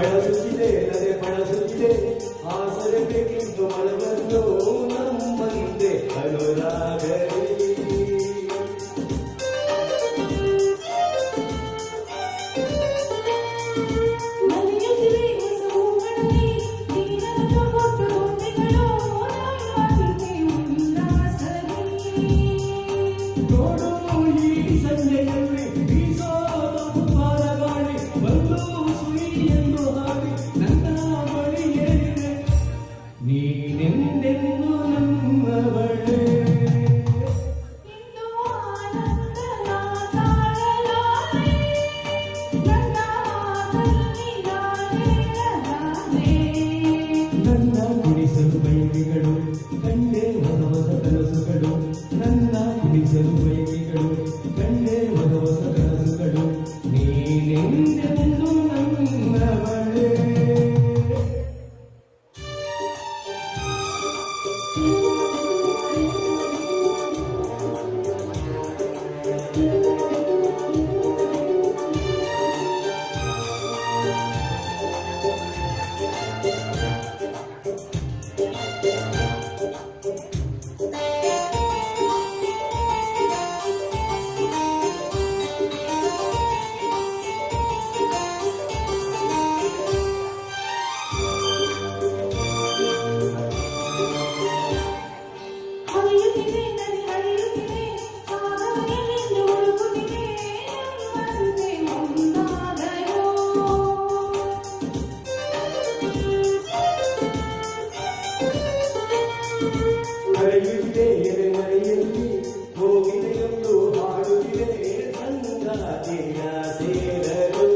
ಬಳಸುತ್ತಿದೆ ನದೆ ಬಳಸುತ್ತಿದೆ ಆಸರೆ ಬೇಕೆಂದು ಮನವನ್ನು ನಮ್ಮ ಹಿಂದೆ ಅನುರಾಗರಿ ಕಂಡೆ ಹೊಸ ಹೊಸ ಕನಸುಗಳು ನನ್ನ ಕುಣಿಸಲು ಬಯಕೆಗಳು ಕಂಡೆ ಹೊಸ ಹೊಸ ಕನಸುಗಳು ನೀನೆಂದೆಂದು ನನ್ನವಳೇ ಮರೆಯುತ್ತಿದೆ ಎರೆ ಮರೆಯಲ್ಲಿ ಹೋಗಿದೆಯೊಂದು ಹಾಡುತ್ತಿದೆ ಸಂಗಾತಿಯ ಸೇರಲು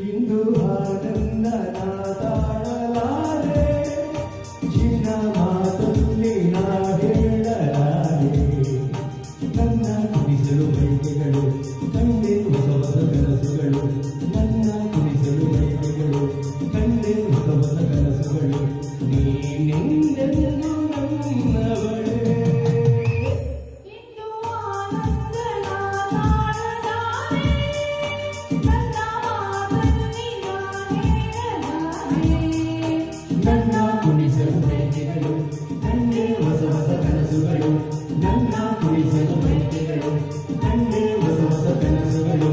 ಇಂದು ಆನಂದ ತಾಳಲಾರೆ ಚಿನ್ನ ಮಾತಲ್ಲಿ ನಾ ಹೇಳಲಾರೆ ನನ್ನ ಕುಣಿಸಲು ಬಯಕೆಗಳು ಕಂಡೆ ಹೊಸ ಹೊಸ ಕನಸುಗಳು ನನ್ನ ಕುಣಿಸಲು ಬಯಕೆಗಳು ಕಂಡೆ ಹೊಸ ಹೊಸ ಕನಸುಗಳು ನೀನೆಂದೆಂದು ನನ್ನವಳೇ ನನ್ನ ಕುಣಿಸಲು ಬಯಕೆಗಳು ಕಂಡೆ ಹೊಸ ಹೊಸ ಕನಸುಗಳು ನನ್ನ ಕುಣಿಸಲು ಬಯಕೆಗಳು ಕಂಡೆ ಹೊಸ ಹೊಸ ಕನಸುಗಳು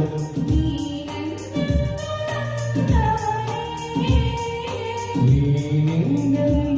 ನೀನೆಂದೆಂದು